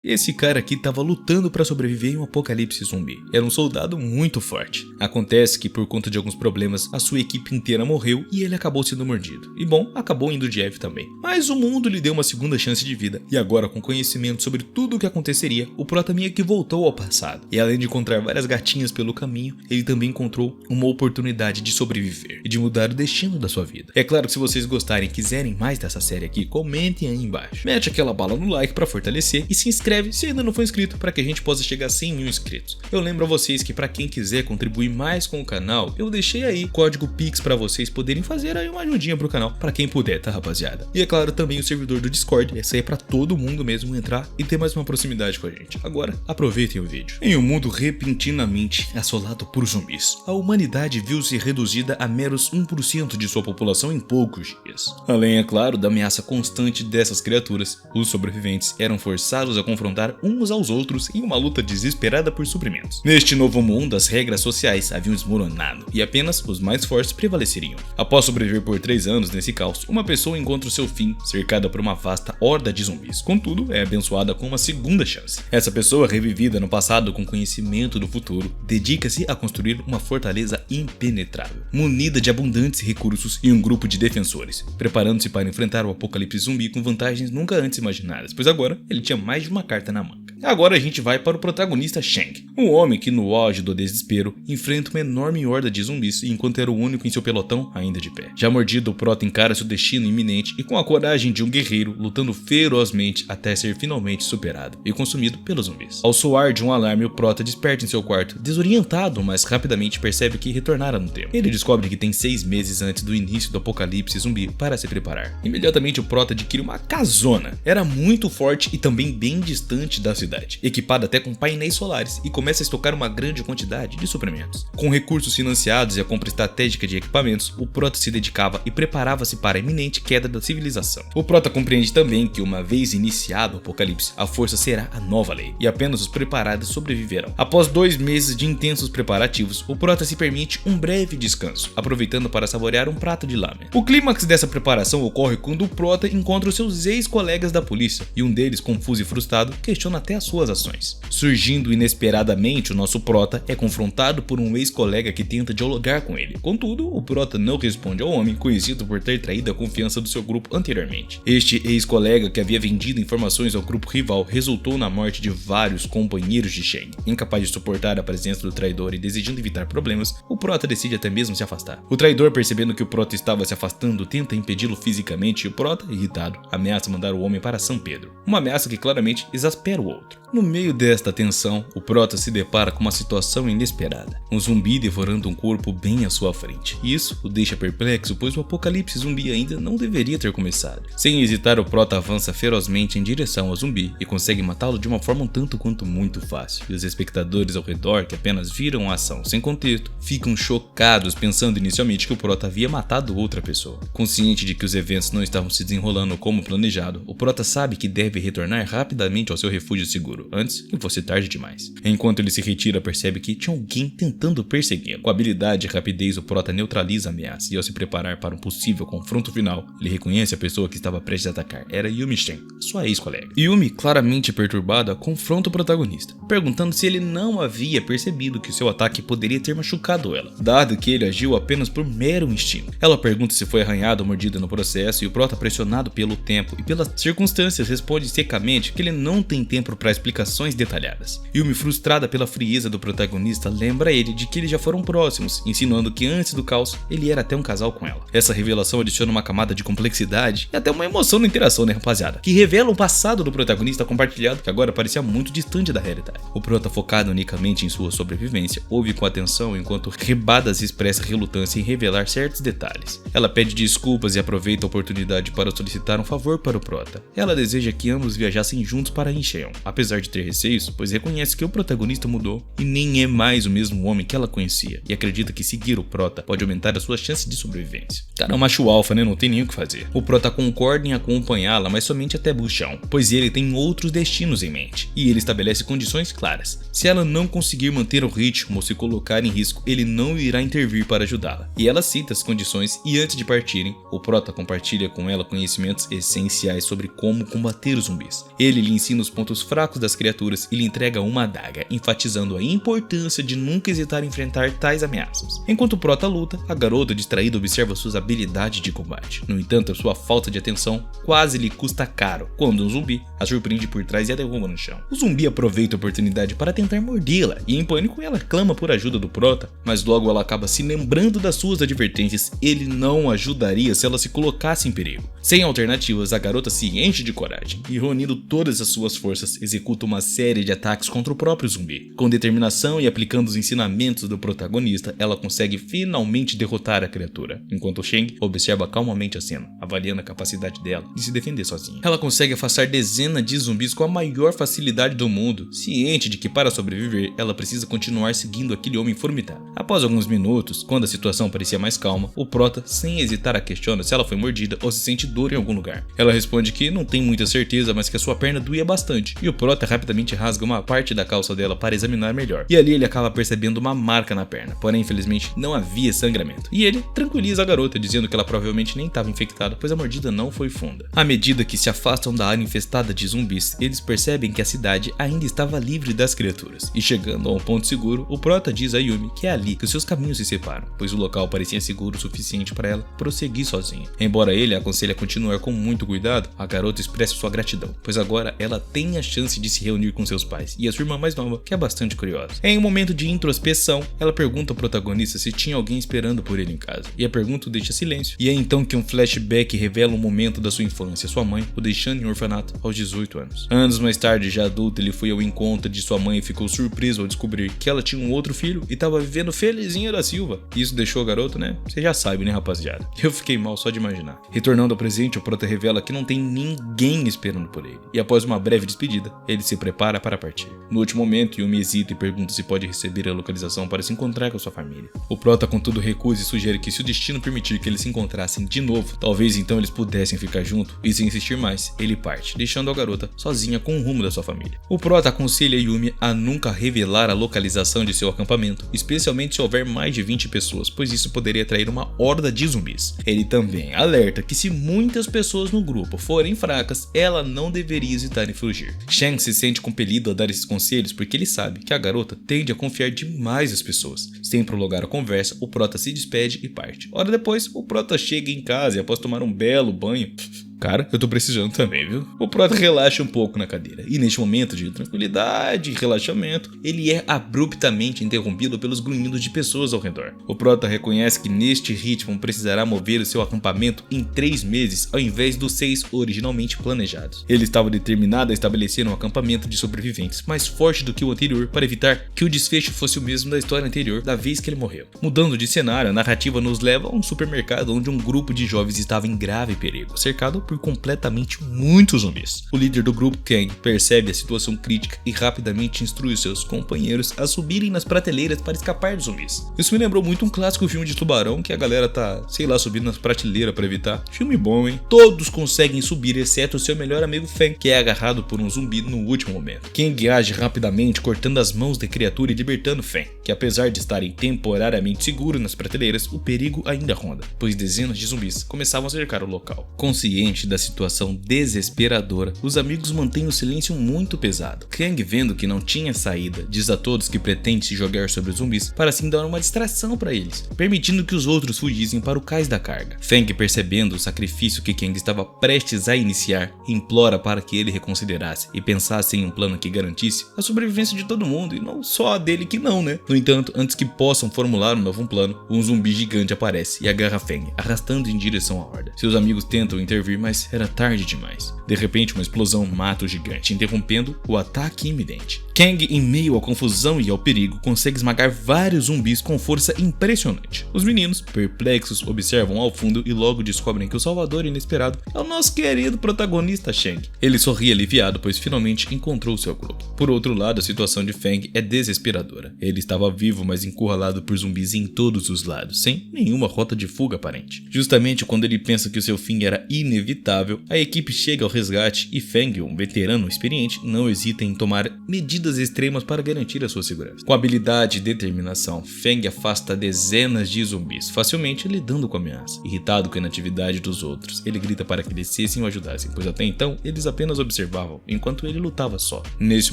Esse cara aqui tava lutando pra sobreviver em um apocalipse zumbi. Era um soldado muito forte. Acontece que por conta de alguns problemas, a sua equipe inteira morreu e ele acabou sendo mordido. E bom, acabou indo de F também. Mas o mundo lhe deu uma segunda chance de vida. E agora, com conhecimento sobre tudo o que aconteceria, o prota meio que voltou ao passado. E além de encontrar várias gatinhas pelo caminho, ele também encontrou uma oportunidade de sobreviver e de mudar o destino da sua vida. É claro que se vocês gostarem e quiserem mais dessa série aqui, comentem aí embaixo. Mete aquela bala no like pra fortalecer e se inscreve se ainda não for inscrito para que a gente possa chegar a 100 mil inscritos. Eu lembro a vocês que para quem quiser contribuir mais com o canal, eu deixei aí código Pix para vocês poderem fazer aí uma ajudinha pro canal, para quem puder, tá rapaziada? E é claro também o servidor do Discord, esse aí é para todo mundo mesmo entrar e ter mais uma proximidade com a gente. Agora, aproveitem o vídeo. Em um mundo repentinamente assolado por zumbis, a humanidade viu-se reduzida a meros 1% de sua população em poucos dias. Além, é claro, da ameaça constante dessas criaturas, os sobreviventes eram forçados a confrontar uns aos outros em uma luta desesperada por suprimentos. Neste novo mundo, as regras sociais haviam desmoronado e apenas os mais fortes prevaleceriam. Após sobreviver por 3 anos nesse caos, uma pessoa encontra o seu fim cercada por uma vasta horda de zumbis. Contudo, é abençoada com uma segunda chance. Essa pessoa, revivida no passado com conhecimento do futuro, dedica-se a construir uma fortaleza impenetrável, munida de abundantes recursos e um grupo de defensores, preparando-se para enfrentar o apocalipse zumbi com vantagens nunca antes imaginadas, pois agora ele tinha mais de uma carta na manga. Agora a gente vai para o protagonista Shang, um homem que no auge do desespero enfrenta uma enorme horda de zumbis enquanto era o único em seu pelotão ainda de pé. Já mordido, o prota encara seu destino iminente e com a coragem de um guerreiro lutando ferozmente até ser finalmente superado e consumido pelos zumbis. Ao soar de um alarme, o prota desperta em seu quarto, desorientado, mas rapidamente percebe que retornara no tempo. Ele descobre que tem 6 meses antes do início do apocalipse zumbi para se preparar. Imediatamente o prota adquire uma casona. Era muito forte e também bem distante da cidade, equipada até com painéis solares, e começa a estocar uma grande quantidade de suprimentos. Com recursos financiados e a compra estratégica de equipamentos, o prota se dedicava e preparava-se para a iminente queda da civilização. O prota compreende também que uma vez iniciado o apocalipse, a força será a nova lei, e apenas os preparados sobreviverão. Após 2 meses de intensos preparativos, o prota se permite um breve descanso, aproveitando para saborear um prato de lamen. O clímax dessa preparação ocorre quando o prota encontra os seus ex-colegas da polícia, e um deles, confuso e frustrado, questiona até as suas ações. Surgindo inesperadamente, o nosso prota é confrontado por um ex-colega que tenta dialogar com ele. Contudo, o prota não responde ao homem, conhecido por ter traído a confiança do seu grupo anteriormente. Este ex-colega, que havia vendido informações ao grupo rival, resultou na morte de vários companheiros de Shang. Incapaz de suportar a presença do traidor e desejando evitar problemas, o prota decide até mesmo se afastar. O traidor, percebendo que o prota estava se afastando, tenta impedi-lo fisicamente e o prota, irritado, ameaça mandar o homem para São Pedro. Uma ameaça que claramente exaspera o outro. No meio desta tensão, o prota se depara com uma situação inesperada. Um zumbi devorando um corpo bem à sua frente. Isso o deixa perplexo, pois o apocalipse zumbi ainda não deveria ter começado. Sem hesitar, o prota avança ferozmente em direção ao zumbi e consegue matá-lo de uma forma um tanto quanto muito fácil. E os espectadores ao redor, que apenas viram a ação sem contexto, ficam chocados, pensando inicialmente que o prota havia matado outra pessoa. Consciente de que os eventos não estavam se desenrolando como planejado, o prota sabe que deve retornar rapidamente ao seu refúgio seguro, antes que fosse tarde demais. Enquanto ele se retira, percebe que tinha alguém tentando perseguir. Com habilidade e rapidez, o prota neutraliza a ameaça, e ao se preparar para um possível confronto final, ele reconhece a pessoa que estava prestes a atacar. Era Yumi Shen, sua ex-colega. Yumi, claramente perturbada, confronta o protagonista, perguntando se ele não havia percebido que o seu ataque poderia ter machucado ela, dado que ele agiu apenas por mero instinto. Ela pergunta se foi arranhado ou mordida no processo, e o prota, pressionado pelo tempo e pelas circunstâncias, responde secamente que ele não tem tempo para explicações detalhadas. Yumi, frustrada pela frieza do protagonista, lembra ele de que eles já foram próximos, insinuando que antes do caos, ele era até um casal com ela. Essa revelação adiciona uma camada de complexidade e até uma emoção na interação, né, rapaziada? Que revela o passado do protagonista compartilhado, que agora parecia muito distante da realidade. O prota, focado unicamente em sua sobrevivência, ouve com atenção enquanto Rebadas expressa relutância em revelar certos detalhes. Ela pede desculpas e aproveita a oportunidade para solicitar um favor para o prota. Ela deseja que ambos viajassem juntos para Incheon, apesar de ter receios, pois reconhece que o protagonista mudou e nem é mais o mesmo homem que ela conhecia, e acredita que seguir o prota pode aumentar as suas chances de sobrevivência. Cara, é um macho alfa, né? Não tem nem o que fazer. O prota concorda em acompanhá-la, mas somente até Buchão, pois ele tem outros destinos em mente, e ele estabelece condições claras. Se ela não conseguir manter o ritmo ou se colocar em risco, ele não irá intervir para ajudá-la. E ela cita as condições, e antes de partirem, o prota compartilha com ela conhecimentos essenciais sobre como combater os zumbis. Ele lhe ensina os pontos fracos fracos das criaturas e lhe entrega uma adaga, enfatizando a importância de nunca hesitar em enfrentar tais ameaças. Enquanto o prota luta, a garota distraída observa suas habilidades de combate. No entanto, a sua falta de atenção quase lhe custa caro, quando um zumbi a surpreende por trás e a derruba no chão. O zumbi aproveita a oportunidade para tentar mordê-la, e em pânico ela clama por ajuda do prota, mas logo ela acaba se lembrando das suas advertências. Ele não ajudaria se ela se colocasse em perigo. Sem alternativas, a garota se enche de coragem e, reunindo todas as suas forças, executa uma série de ataques contra o próprio zumbi. Com determinação e aplicando os ensinamentos do protagonista, ela consegue finalmente derrotar a criatura, enquanto Shang observa calmamente a cena, avaliando a capacidade dela de se defender sozinha. Ela consegue afastar dezenas de zumbis com a maior facilidade do mundo, ciente de que para sobreviver, ela precisa continuar seguindo aquele homem formidável. Após alguns minutos, quando a situação parecia mais calma, o prota, sem hesitar, a questiona se ela foi mordida ou se sente dor em algum lugar. Ela responde que não tem muita certeza, mas que a sua perna doía bastante, e o prota rapidamente rasga uma parte da calça dela para examinar melhor. E ali ele acaba percebendo uma marca na perna, porém infelizmente não havia sangramento. E ele tranquiliza a garota, dizendo que ela provavelmente nem estava infectada, pois a mordida não foi funda. À medida que se afastam da área infestada de zumbis, eles percebem que a cidade ainda estava livre das criaturas, e chegando a um ponto seguro, o prota diz a Yumi que é ali que os seus caminhos se separam, pois o local parecia seguro o suficiente para ela prosseguir sozinha. Embora ele a aconselhe a continuar com muito cuidado, a garota expressa sua gratidão, pois agora ela tem a chance de se reunir com seus pais e a sua irmã mais nova, que é bastante curiosa. Em um momento de introspeção, ela pergunta ao protagonista se tinha alguém esperando por ele em casa, e a pergunta o deixa silêncio. E é então que um flashback revela um momento da sua infância, sua mãe o deixando em orfanato aos 18 anos. Anos mais tarde, já adulto, ele foi ao encontro de sua mãe e ficou surpreso ao descobrir que ela tinha um outro filho e estava vivendo felizinha da Silva. Isso deixou o garoto, né? Você já sabe, né, rapaziada? Eu fiquei mal só de imaginar. Retornando ao presente, o prota revela que não tem ninguém esperando por ele, e após uma breve despedida, ele se prepara para partir. No último momento, Yumi hesita e pergunta se pode receber a localização para se encontrar com sua família. O prota, contudo, recusa e sugere que, se o destino permitir que eles se encontrassem de novo, talvez então eles pudessem ficar juntos, e sem insistir mais, ele parte, deixando a garota sozinha com o rumo da sua família. O prota aconselha Yumi a nunca revelar a localização de seu acampamento, especialmente se houver mais de 20 pessoas, pois isso poderia atrair uma horda de zumbis. Ele também alerta que, se muitas pessoas no grupo forem fracas, ela não deveria hesitar em fugir. Shang se sente compelido a dar esses conselhos porque ele sabe que a garota tende a confiar demais nas pessoas. Sem prolongar a conversa, o prota se despede e parte. Hora depois, o prota chega em casa e, após tomar um belo banho, cara, eu tô precisando também, viu? O prota relaxa um pouco na cadeira, e neste momento de tranquilidade e relaxamento, ele é abruptamente interrompido pelos grunhidos de pessoas ao redor. O prota reconhece que neste ritmo precisará mover o seu acampamento em 3 meses, ao invés dos 6 originalmente planejados. Ele estava determinado a estabelecer um acampamento de sobreviventes mais forte do que o anterior, para evitar que o desfecho fosse o mesmo da história anterior, da vez que ele morreu. Mudando de cenário, a narrativa nos leva a um supermercado onde um grupo de jovens estava em grave perigo, cercado por completamente muitos zumbis. O líder do grupo, Kang, percebe a situação crítica e rapidamente instrui os seus companheiros a subirem nas prateleiras para escapar dos zumbis. Isso me lembrou muito um clássico filme de tubarão, que a galera tá, sei lá, subindo nas prateleiras para evitar. Filme bom, hein? Todos conseguem subir, exceto o seu melhor amigo Fang, que é agarrado por um zumbi no último momento. Kang age rapidamente, cortando as mãos da criatura e libertando Fang, que apesar de estarem temporariamente seguros nas prateleiras, o perigo ainda ronda, pois dezenas de zumbis começavam a cercar o local. Consciente da situação desesperadora, os amigos mantêm o silêncio muito pesado. Kang, vendo que não tinha saída, diz a todos que pretende se jogar sobre os zumbis para assim dar uma distração para eles, permitindo que os outros fugissem para o cais da carga. Fang, percebendo o sacrifício que Kang estava prestes a iniciar, implora para que ele reconsiderasse e pensasse em um plano que garantisse a sobrevivência de todo mundo, e não só a dele que não, né? No entanto, antes que possam formular um novo plano, um zumbi gigante aparece e agarra Fang, arrastando em direção à horda. Seus amigos tentam intervir, mas era tarde demais. De repente, uma explosão mata o gigante, interrompendo o ataque iminente. Kang, em meio à confusão e ao perigo, consegue esmagar vários zumbis com força impressionante. Os meninos, perplexos, observam ao fundo e logo descobrem que o salvador inesperado é o nosso querido protagonista Shang. Ele sorri aliviado, pois finalmente encontrou seu grupo. Por outro lado, a situação de Fang é desesperadora. Ele estava vivo, mas encurralado por zumbis em todos os lados, sem nenhuma rota de fuga aparente. Justamente quando ele pensa que o seu fim era inevitável, inevitável, a equipe chega ao resgate e Feng, um veterano experiente, não hesita em tomar medidas extremas para garantir a sua segurança. Com habilidade e determinação, Feng afasta dezenas de zumbis, facilmente lidando com a ameaça. Irritado com a inatividade dos outros, ele grita para que descessem e o ajudassem, pois até então eles apenas observavam, enquanto ele lutava só. Nesse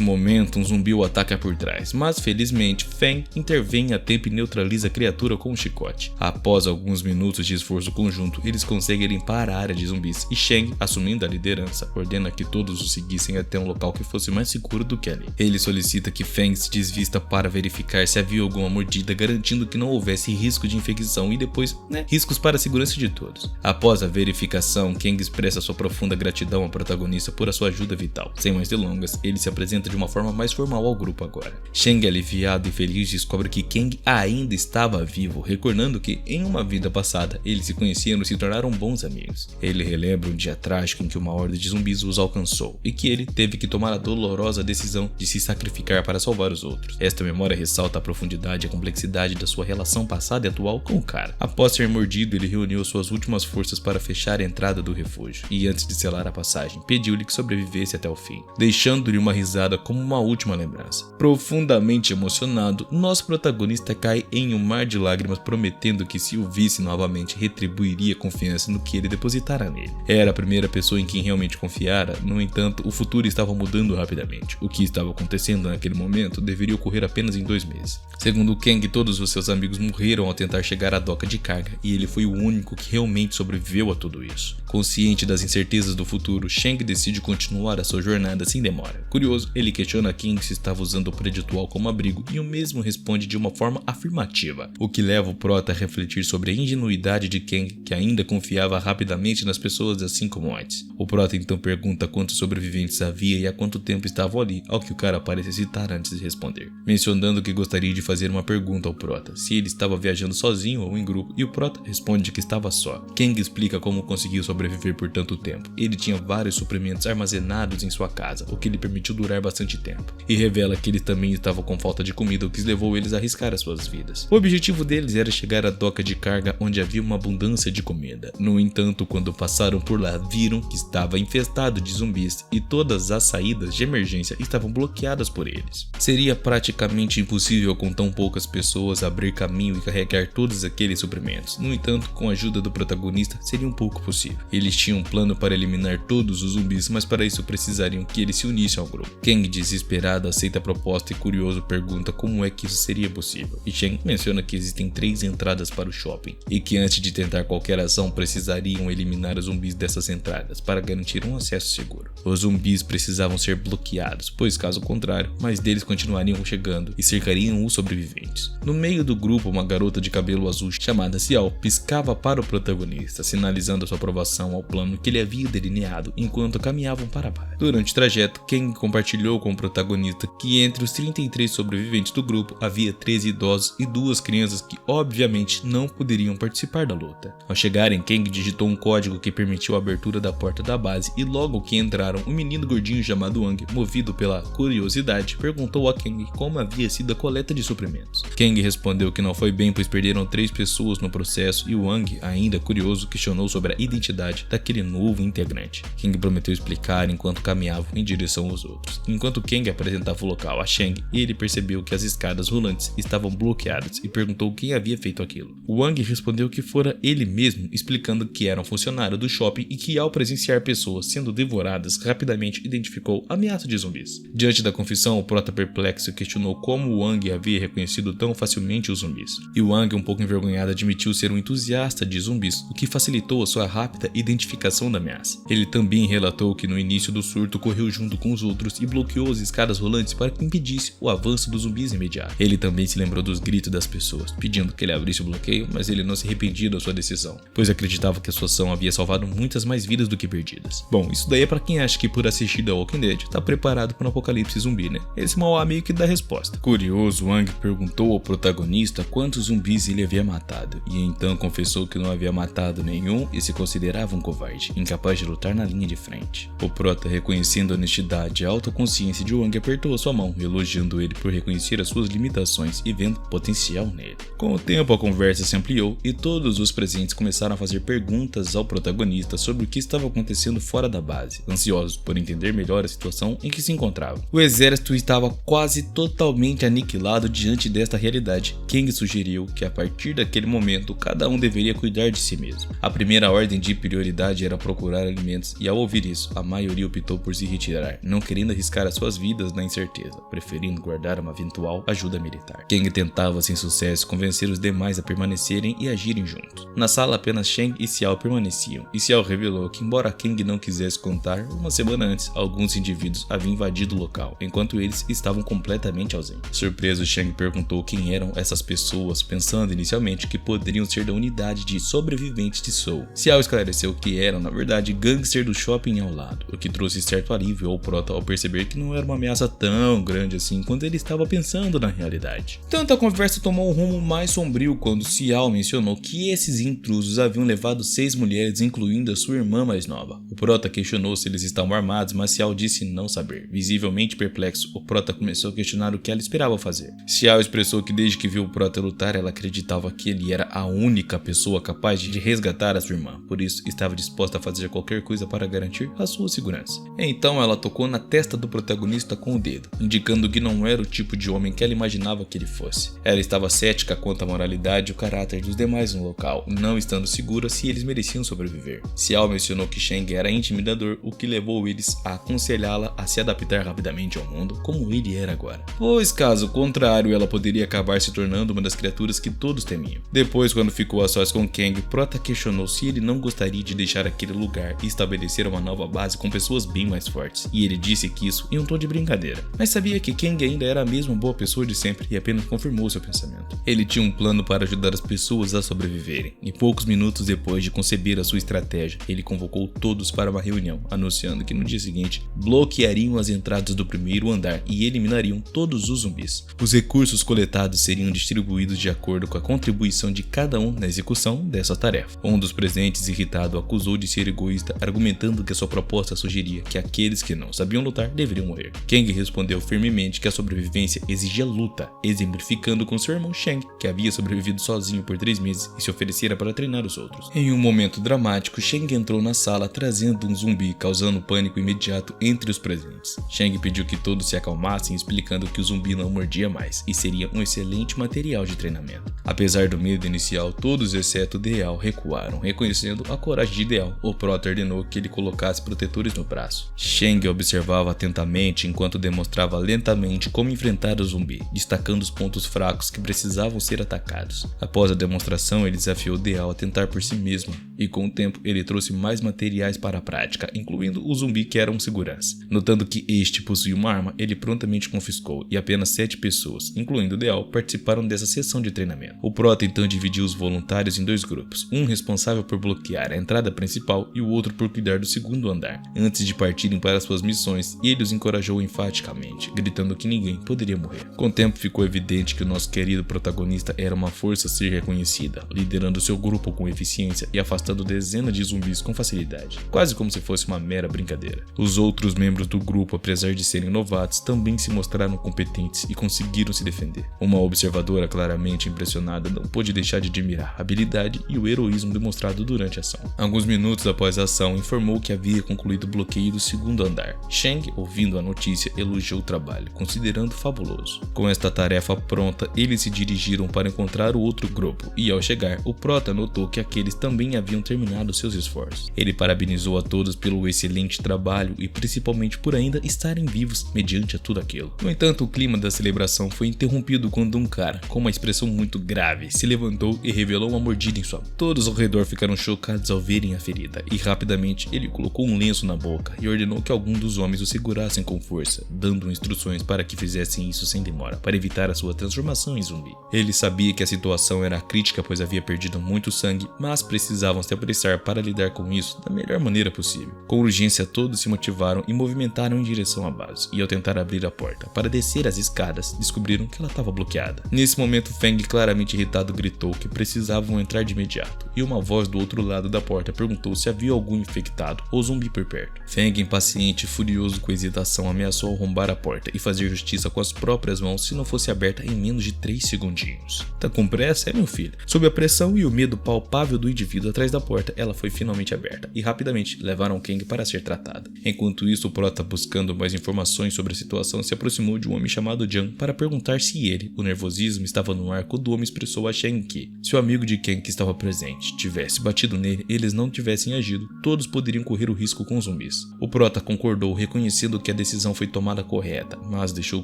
momento, um zumbi o ataca por trás, mas felizmente Feng intervém a tempo e neutraliza a criatura com um chicote. Após alguns minutos de esforço conjunto, eles conseguem limpar a área de zumbis e Shang, assumindo a liderança, ordena que todos o seguissem até um local que fosse mais seguro do que ali. Ele solicita que Feng se desvista para verificar se havia alguma mordida, garantindo que não houvesse risco de infecção e depois, riscos para a segurança de todos. Após a verificação, Kang expressa sua profunda gratidão ao protagonista por a sua ajuda vital. Sem mais delongas, ele se apresenta de uma forma mais formal ao grupo agora. Shang, aliviado e feliz, descobre que Kang ainda estava vivo, recordando que em uma vida passada eles se conheciam e se tornaram bons amigos. Ele relembra um dia trágico em que uma horda de zumbis os alcançou e que ele teve que tomar a dolorosa decisão de se sacrificar para salvar os outros. Esta memória ressalta a profundidade e a complexidade da sua relação passada e atual com o cara. Após ser mordido, ele reuniu suas últimas forças para fechar a entrada do refúgio e, antes de selar a passagem, pediu-lhe que sobrevivesse até o fim, deixando-lhe uma risada como uma última lembrança. Profundamente emocionado, nosso protagonista cai em um mar de lágrimas, prometendo que se o visse novamente retribuiria confiança no que ele depositara nele. Era a primeira pessoa em quem realmente confiara, no entanto, o futuro estava mudando rapidamente. O que estava acontecendo naquele momento deveria ocorrer apenas em 2 meses. Segundo Kang, todos os seus amigos morreram ao tentar chegar à doca de carga e ele foi o único que realmente sobreviveu a tudo isso. Consciente das incertezas do futuro, Shang decide continuar a sua jornada sem demora. Curioso, ele questiona Kang se estava usando o preditual como abrigo e o mesmo responde de uma forma afirmativa, o que leva o prota a refletir sobre a ingenuidade de Kang, que ainda confiava rapidamente nas pessoas assim como antes. O prota então pergunta quantos sobreviventes havia e há quanto tempo estavam ali, ao que o cara parece hesitar antes de responder, mencionando que gostaria de fazer uma pergunta ao prota, se ele estava viajando sozinho ou em grupo, e o prota responde que estava só. Kang explica como conseguiu sobreviver por tanto tempo. Ele tinha vários suprimentos armazenados em sua casa, o que lhe permitiu durar bastante tempo, e revela que eles também estavam com falta de comida, o que levou eles a arriscar as suas vidas. O objetivo deles era chegar à doca de carga onde havia uma abundância de comida. No entanto, quando passaram por lá, viram que estava infestado de zumbis e todas as saídas de emergência estavam bloqueadas por eles. Seria praticamente impossível com tão poucas pessoas abrir caminho e carregar todos aqueles suprimentos. No entanto, com a ajuda do protagonista, seria um pouco possível. Eles tinham um plano para eliminar todos os zumbis, mas para isso precisariam que eles se unissem ao grupo. Kang, desesperado, aceita a proposta e curioso pergunta como é que isso seria possível. E Shang menciona que existem 3 entradas para o shopping e que antes de tentar qualquer ação precisariam eliminar os zumbis dessas entradas para garantir um acesso seguro. Os zumbis precisavam ser bloqueados, pois caso contrário, mais deles continuariam chegando e cercariam os sobreviventes. No meio do grupo, uma garota de cabelo azul chamada Xiao piscava para o protagonista, sinalizando sua aprovação ao plano que ele havia delineado enquanto caminhavam para baixo. Durante o trajeto, Kang compartilhou com o protagonista que entre os 33 sobreviventes do grupo havia 13 idosos e 2 crianças que obviamente não poderiam participar da luta. Ao chegarem, Kang digitou um código que permitiu a abertura da porta da base e logo que entraram, um menino gordinho chamado Wang, movido pela curiosidade, perguntou a Kang como havia sido a coleta de suprimentos. Kang respondeu que não foi bem, pois perderam 3 pessoas no processo, e Wang, ainda curioso, questionou sobre a identidade daquele novo integrante. Kang prometeu explicar enquanto caminhavam em direção aos outros. Enquanto Kang apresentava o local a Shang, ele percebeu que as escadas rolantes estavam bloqueadas e perguntou quem havia feito aquilo. Wang respondeu que fora ele mesmo, explicando que era um funcionário do shopping e que ao presenciar pessoas sendo devoradas, rapidamente identificou a ameaça de zumbis. Diante da confissão, o prota perplexo questionou como Wang havia reconhecido tão facilmente os zumbis. E Wang, um pouco envergonhado, admitiu ser um entusiasta de zumbis, o que facilitou a sua rápida identificação da ameaça. Ele também relatou que no início do surto correu junto com os outros e bloqueou as escadas rolantes para que impedisse o avanço dos zumbis imediato. Ele também se lembrou dos gritos das pessoas, pedindo que ele abrisse o bloqueio, mas ele não se arrependia da sua decisão, pois acreditava que a sua ação havia salvado muitas mais vidas do que perdidas. Bom, isso daí é pra quem acha que por assistir The Walking Dead tá preparado para um apocalipse zumbi, né? Esse Mauá meio que dá a resposta. Curioso, Wang perguntou ao protagonista quantos zumbis ele havia matado, e então confessou que não havia matado nenhum e se considerava um covarde, incapaz de lutar na linha de frente. O prota, reconhecendo a honestidade e a autoconsciência de Wang, apertou a sua mão, elogiando ele por reconhecer as suas limitações e vendo potencial nele. Com o tempo, a conversa se ampliou e todos os presentes começaram a fazer perguntas ao protagonista protagonista sobre o que estava acontecendo fora da base, ansiosos por entender melhor a situação em que se encontrava. O exército estava quase totalmente aniquilado diante desta realidade. Kang sugeriu que a partir daquele momento cada um deveria cuidar de si mesmo. A primeira ordem de prioridade era procurar alimentos e, ao ouvir isso, a maioria optou por se retirar, não querendo arriscar as suas vidas na incerteza, preferindo guardar uma eventual ajuda militar. Kang tentava sem sucesso convencer os demais a permanecerem e agirem juntos. Na sala apenas Shang e Xiao permaneciam, e Xiao revelou que, embora Kang não quisesse contar, uma semana antes alguns indivíduos haviam invadido o local, enquanto eles estavam completamente ausentes. Surpreso, Shang perguntou quem eram essas pessoas, pensando inicialmente que poderiam ser da unidade de sobreviventes de Seoul. Xiao esclareceu que eram, na verdade, gangsters do shopping ao lado, o que trouxe certo alívio ao Prota ao perceber que não era uma ameaça tão grande assim quanto ele estava pensando na realidade. Tanto a conversa tomou um rumo mais sombrio quando Xiao mencionou que esses intrusos haviam levado 6 mulheres, incluindo a sua irmã mais nova. O Prota questionou se eles estavam armados, mas Xiao disse não saber. Visivelmente perplexo, o Prota começou a questionar o que ela esperava fazer. Xiao expressou que desde que viu o Prota lutar, ela acreditava que ele era a única pessoa capaz de resgatar a sua irmã, por isso estava disposta a fazer qualquer coisa para garantir a sua segurança. Então ela tocou na testa do protagonista com o dedo, indicando que não era o tipo de homem que ela imaginava que ele fosse. Ela estava cética quanto à moralidade e o caráter dos demais no local, não estando segura se eles mereciam sobreviver. Xiao mencionou que Shang era intimidador, o que levou eles a aconselhá-la a se adaptar rapidamente ao mundo como ele era agora, pois caso contrário ela poderia acabar se tornando uma das criaturas que todos temiam. Depois, quando ficou a sós com Kang, Prota questionou se ele não gostaria de deixar aquele lugar e estabelecer uma nova base com pessoas bem mais fortes, e ele disse que isso em um tom de brincadeira, mas sabia que Kang ainda era a mesma boa pessoa de sempre e apenas confirmou seu pensamento. Ele tinha um plano para ajudar as pessoas a sobreviverem, e poucos minutos depois de conceber a sua estratégia, ele convocou todos para uma reunião, anunciando que no dia seguinte bloqueariam as entradas do primeiro andar e eliminariam todos os zumbis. Os recursos coletados seriam distribuídos de acordo com a contribuição de cada um na execução dessa tarefa. Um dos presentes, irritado, acusou de ser egoísta, argumentando que a sua proposta sugeria que aqueles que não sabiam lutar deveriam morrer. Kang respondeu firmemente que a sobrevivência exigia luta, exemplificando com seu irmão Shang, que havia sobrevivido sozinho por 3 meses e se oferecera para treinar os outros. Em um momento dramático, Shang entrou na sala trazendo um zumbi, causando pânico imediato entre os presentes. Shang pediu que todos se acalmassem, explicando que o zumbi não mordia mais e seria um excelente material de treinamento. Apesar do medo inicial, todos exceto Deal recuaram, reconhecendo a coragem de Deal. O Prota ordenou que ele colocasse protetores no braço. Shang observava atentamente enquanto demonstrava lentamente como enfrentar o zumbi, destacando os pontos fracos que precisavam ser atacados. Após a demonstração, ele desafiou Deal a tentar por si mesmo, e com o tempo ele trouxe mais materiais para a prática, incluindo o zumbi que era um segurança. Notando que este possuía uma arma, ele prontamente confiscou, e apenas 7 pessoas, incluindo Deal, participaram dessa sessão de treinamento. O Prota então dividiu os voluntários em 2 grupos, um responsável por bloquear a entrada principal e o outro por cuidar do segundo andar. Antes de partirem para suas missões, ele os encorajou enfaticamente, gritando que ninguém poderia morrer. Com o tempo ficou evidente que o nosso querido protagonista era uma força a ser reconhecida, liderando seu grupo com eficiência e afastando dezenas de zumbis com facilidade, quase como se fosse uma mera brincadeira. Os outros membros do grupo, apesar de serem novatos, também se mostraram competentes e conseguiram se defender. Uma observadora claramente impressionada não pôde deixar de admirar a habilidade e o heroísmo demonstrado durante a ação. Alguns minutos após a ação, informou que havia concluído o bloqueio do segundo andar. Shang, ouvindo a notícia, elogiou o trabalho, considerando fabuloso. Com esta tarefa pronta, eles se dirigiram para encontrar o outro grupo, e ao chegar, o Prota notou que aqueles também haviam terminado seus esforços. Ele parabenizou a todos pelo excelente trabalho e principalmente por ainda estarem vivos mediante a tudo aquilo. No entanto, o clima da celebração foi interrompido quando um cara, com uma expressão muito grave, se levantou e revelou uma mordida em sua mão. Todos ao redor ficaram chocados ao verem a ferida, e rapidamente ele colocou um lenço na boca e ordenou que algum dos homens o segurassem com força, dando instruções para que fizessem isso sem demora, para evitar a sua transformação em zumbi. Ele sabia que a situação era crítica, pois havia perdido muito sangue, mas precisavam se apressar para lidar com isso da melhor maneira possível. Com urgência, todos se motivaram e movimentaram em direção à base, e ao tentar abrir a porta para descer as escadas, descobriram que ela estava bloqueada. Nesse momento, Feng, claramente irritado, gritou que precisavam entrar de imediato, e uma voz do outro lado da porta perguntou se havia algum infectado ou zumbi por perto. Feng, impaciente e furioso com hesitação, ameaçou arrombar a porta e fazer justiça com as próprias mãos se não fosse aberta em menos de 3 segundinhos. Tá com pressa, meu filho? Sob a pressão e o medo palpável do indivíduo atrás da porta, ela foi finalmente aberta e rapidamente levaram Kang para ser tratado. Enquanto isso, o Prota, buscando mais informações sobre a situação, se aproximou de um homem chamado Jan para perguntar se ele, o nervosismo estava no ar quando o homem expressou a Shang que, se o amigo de Kang que estava presente tivesse batido nele e eles não tivessem agido, todos poderiam correr o risco com os zumbis. O Prota concordou, reconhecendo que a decisão foi tomada correta, mas deixou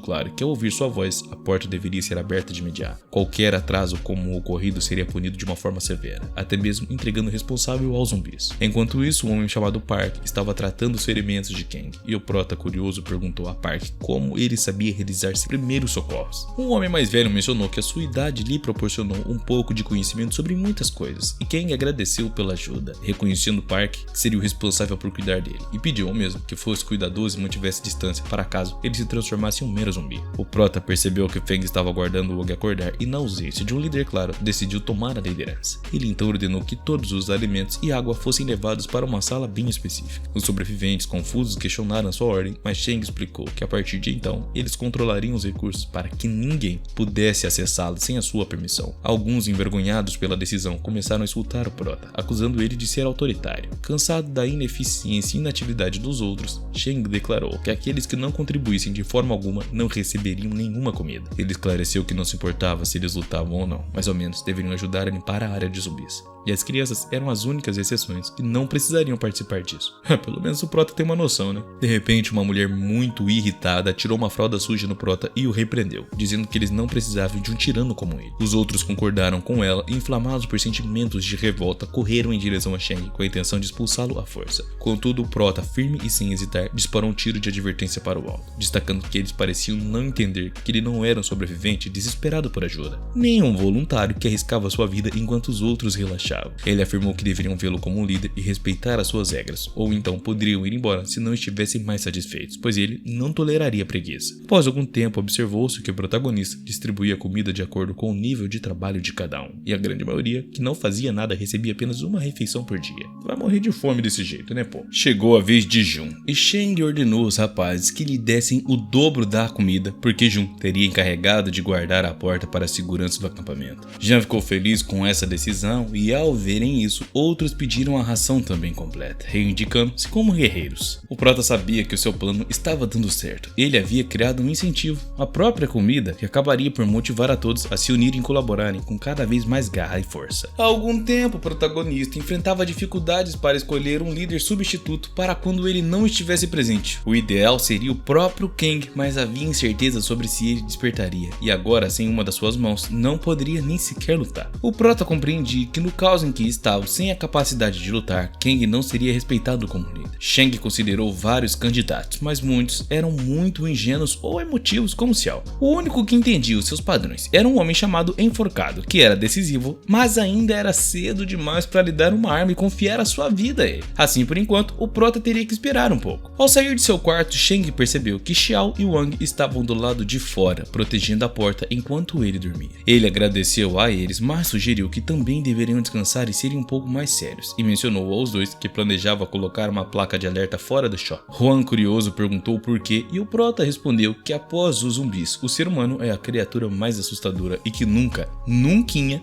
claro que ao ouvir sua voz, a porta deveria ser aberta de imediato. Qualquer atraso como o ocorrido seria punido de uma forma severa, até mesmo entregando o responsável aos zumbis. Enquanto isso, um homem chamado Park estava tratando os ferimentos de Kang, e o Prota, curioso, perguntou a Park como ele sabia realizar seus primeiros socorros. Um homem mais velho mencionou que a sua idade lhe proporcionou um pouco de conhecimento sobre muitas coisas, e Kang agradeceu pela ajuda, reconhecendo Park que seria o responsável por cuidar dele, e pediu ao mesmo que fosse cuidadoso e mantivesse distância para caso ele se transformasse em um mero zumbi. O Prota percebeu que Fang estava aguardando o Og acordar e, na ausência de um líder claro, decidiu tomar a liderança. Ele então ordenou que todos os alimentos e água fossem levados para uma sala bem específica. Os sobreviventes confusos questionaram sua ordem, mas Shang explicou que a partir de então eles controlariam os recursos para que ninguém pudesse acessá-los sem a sua permissão. Alguns, envergonhados pela decisão, começaram a insultar o Prota, acusando ele de ser autoritário. Cansado da ineficiência e inatividade dos outros, Shang declarou que aqueles que não contribuíssem de forma alguma não receberiam nenhuma comida. Ele esclareceu que não se importava se eles lutavam ou não, mas ao menos deveriam ajudar a limpar a área de zumbis. E as crianças eram as únicas exceções que não precisariam participar disso. Pelo menos o Prota tem uma noção, né? De repente, uma mulher muito irritada tirou uma fralda suja no Prota e o repreendeu, dizendo que eles não precisavam de um tirano como ele. Os outros concordaram com ela e, inflamados por sentimentos de revolta, correram em direção a Shang com a intenção de expulsá-lo à força. Contudo, o Prota, firme e sem hesitar, disparou um tiro de advertência para o alto, destacando que eles pareciam não entender que ele não era um sobrevivente desesperado por ajuda, nem um voluntário que arriscava sua vida enquanto os outros relaxavam. Ele afirmou que deveriam vê-lo como um líder e respeitar as suas regras, ou então poderiam ir embora se não estivessem mais satisfeitos, pois ele não toleraria preguiça. Após algum tempo, observou-se que o protagonista distribuía comida de acordo com o nível de trabalho de cada um, e a grande maioria, que não fazia nada, recebia apenas uma refeição por dia. Vai morrer de fome desse jeito, né, pô? Chegou a vez de Jun, e Shang ordenou aos rapazes que lhe dessem o dobro da comida, porque Jun teria encarregado de guardar a porta para a segurança do acampamento. Jean ficou feliz com essa decisão e, ao verem isso, outros pediram a ração também completa, reivindicando-se como guerreiros. O Prota sabia que o seu plano estava dando certo. Ele havia criado um incentivo, a própria comida, que acabaria por motivar a todos a se unirem e colaborarem com cada vez mais garra e força. Há algum tempo, o protagonista enfrentava dificuldades para escolher um líder substituto para quando ele não estivesse presente. O ideal seria o próprio Kang, mas havia incerteza sobre se ele despertaria, e agora, sem uma das suas mãos, não poderia nem sequer lutar. O Prota compreendia que no caos em que estava, sem a capacidade de lutar, Kang não seria respeitado como líder. Shang considerou vários candidatos, mas muitos eram muito ingênuos ou emotivos como Xiao. O único que entendia os seus padrões era um homem chamado Enforcado, que era decisivo, mas ainda era cedo demais para lhe dar uma arma e confiar a sua vida a ele. Assim, por enquanto, o Prota teria que esperar um pouco. Ao sair de seu quarto, Shang percebeu que Xiao e Wang estavam do lado de fora, protegendo a porta enquanto ele dormia. Ele agradeceu a eles, mas sugeriu que também deveriam descansar e serem um pouco mais sérios, e mencionou aos dois que planejava colocar uma placa de alerta fora do shopping. Juan, curioso, perguntou por quê, e o Prota respondeu que após os zumbis, o ser humano é a criatura mais assustadora e que nunca